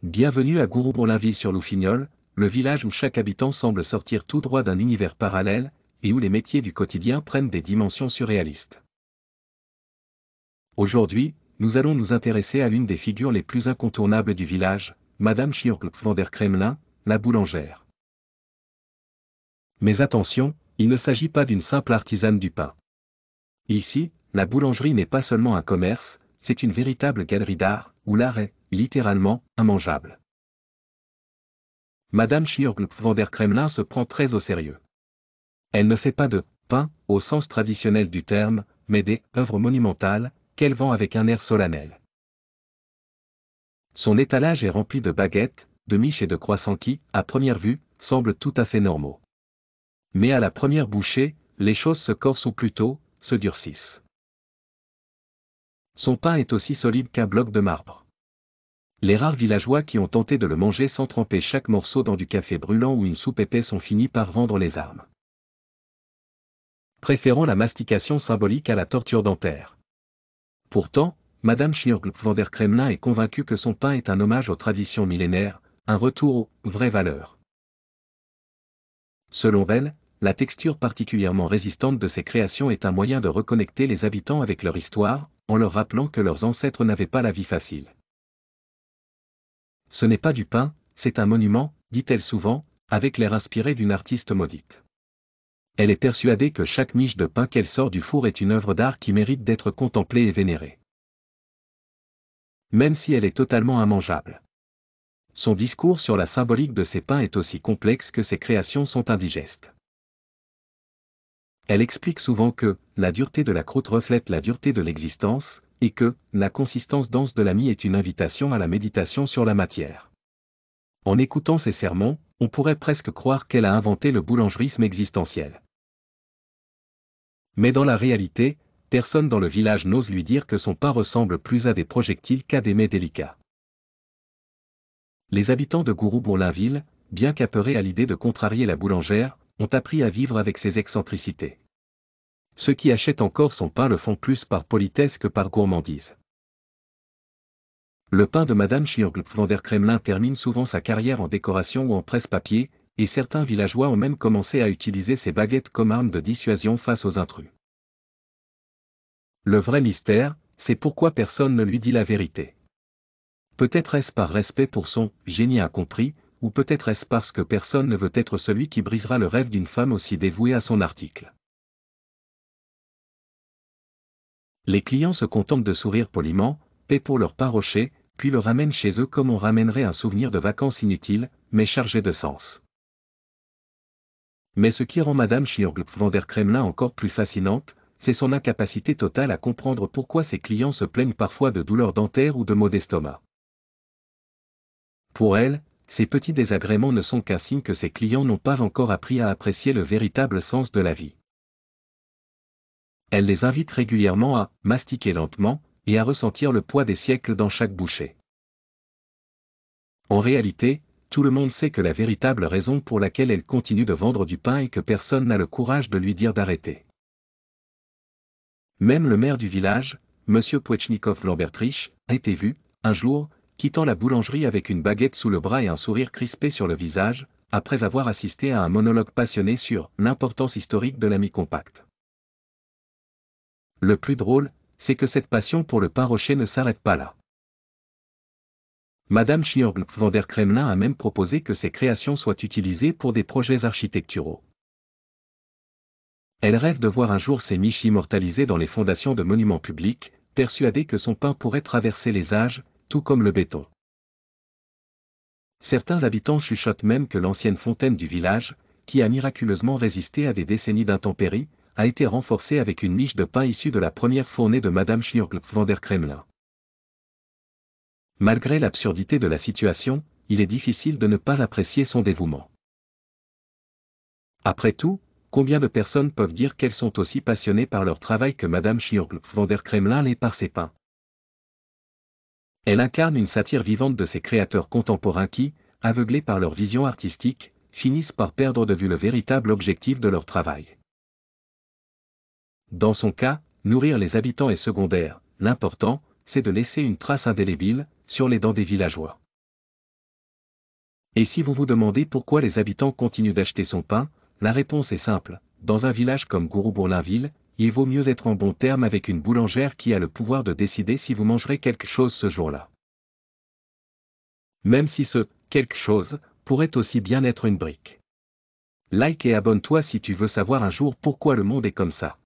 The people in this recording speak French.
Bienvenue à Gourou-Bourlinville-sur-Loufignol, le village où chaque habitant semble sortir tout droit d'un univers parallèle, et où les métiers du quotidien prennent des dimensions surréalistes. Aujourd'hui, nous allons nous intéresser à l'une des figures les plus incontournables du village, Madame Sjurg van der Kremlin, la boulangère. Mais attention, il ne s'agit pas d'une simple artisane du pain. Ici, la boulangerie n'est pas seulement un commerce, c'est une véritable galerie d'art, où l'art est, littéralement, immangeable. Madame Sjurg van der Kremlin se prend très au sérieux. Elle ne fait pas de pain, au sens traditionnel du terme, mais des œuvres monumentales, qu'elle vend avec un air solennel. Son étalage est rempli de baguettes, de miches et de croissants qui, à première vue, semblent tout à fait normaux. Mais à la première bouchée, les choses se corsent ou plutôt, se durcissent. Son pain est aussi solide qu'un bloc de marbre. Les rares villageois qui ont tenté de le manger sans tremper chaque morceau dans du café brûlant ou une soupe épaisse ont fini par rendre les armes, préférant la mastication symbolique à la torture dentaire. Pourtant, Madame Sjurg van der Kremlin est convaincue que son pain est un hommage aux traditions millénaires, un retour aux vraies valeurs. Selon elle, la texture particulièrement résistante de ses créations est un moyen de reconnecter les habitants avec leur histoire, en leur rappelant que leurs ancêtres n'avaient pas la vie facile. Ce n'est pas du pain, c'est un monument, dit-elle souvent, avec l'air inspiré d'une artiste maudite. Elle est persuadée que chaque miche de pain qu'elle sort du four est une œuvre d'art qui mérite d'être contemplée et vénérée. Même si elle est totalement immangeable. Son discours sur la symbolique de ses pains est aussi complexe que ses créations sont indigestes. Elle explique souvent que la dureté de la croûte reflète la dureté de l'existence, et que la consistance dense de la mie est une invitation à la méditation sur la matière. En écoutant ses sermons, on pourrait presque croire qu'elle a inventé le boulangerisme existentiel. Mais dans la réalité, personne dans le village n'ose lui dire que son pain ressemble plus à des projectiles qu'à des mets délicats. Les habitants de Gourou-Bourlinville, bien qu'apeurés à l'idée de contrarier la boulangère, ont appris à vivre avec ses excentricités. Ceux qui achètent encore son pain le font plus par politesse que par gourmandise. Le pain de Madame Sjurg van der Kremlin termine souvent sa carrière en décoration ou en presse-papier, et certains villageois ont même commencé à utiliser ces baguettes comme arme de dissuasion face aux intrus. Le vrai mystère, c'est pourquoi personne ne lui dit la vérité. Peut-être est-ce par respect pour son « génie incompris », ou peut-être est-ce parce que personne ne veut être celui qui brisera le rêve d'une femme aussi dévouée à son article. Les clients se contentent de sourire poliment, paient pour leur pain rocher, puis le ramènent chez eux comme on ramènerait un souvenir de vacances inutile, mais chargé de sens. Mais ce qui rend Madame Sjurg van der Kremlin encore plus fascinante, c'est son incapacité totale à comprendre pourquoi ses clients se plaignent parfois de douleurs dentaires ou de maux d'estomac. Pour elle, ces petits désagréments ne sont qu'un signe que ses clients n'ont pas encore appris à apprécier le véritable sens de la vie. Elle les invite régulièrement à mastiquer lentement, et à ressentir le poids des siècles dans chaque bouchée. En réalité, tout le monde sait que la véritable raison pour laquelle elle continue de vendre du pain est que personne n'a le courage de lui dire d'arrêter. Même le maire du village, M. Pwetchnikov Lambertrich, a été vu, un jour, quittant la boulangerie avec une baguette sous le bras et un sourire crispé sur le visage, après avoir assisté à un monologue passionné sur l'importance historique de la mie compacte. Le plus drôle, c'est que cette passion pour le pain rocher ne s'arrête pas là. Madame Sjurg van der Kremlin a même proposé que ses créations soient utilisées pour des projets architecturaux. Elle rêve de voir un jour ses miches immortalisées dans les fondations de monuments publics, persuadée que son pain pourrait traverser les âges, tout comme le béton. Certains habitants chuchotent même que l'ancienne fontaine du village, qui a miraculeusement résisté à des décennies d'intempéries, a été renforcée avec une miche de pain issue de la première fournée de Madame Sjurg van der Kremlin. Malgré l'absurdité de la situation, il est difficile de ne pas apprécier son dévouement. Après tout, combien de personnes peuvent dire qu'elles sont aussi passionnées par leur travail que Madame Sjurg van der Kremlin l'est par ses pains? Elle incarne une satire vivante de ces créateurs contemporains qui, aveuglés par leur vision artistique, finissent par perdre de vue le véritable objectif de leur travail. Dans son cas, nourrir les habitants est secondaire, l'important, c'est de laisser une trace indélébile, sur les dents des villageois. Et si vous vous demandez pourquoi les habitants continuent d'acheter son pain, la réponse est simple. Dans un village comme Gourou-Bourlinville, il vaut mieux être en bon terme avec une boulangère qui a le pouvoir de décider si vous mangerez quelque chose ce jour-là. Même si ce « quelque chose » pourrait aussi bien être une brique. Like et abonne-toi si tu veux savoir un jour pourquoi le monde est comme ça.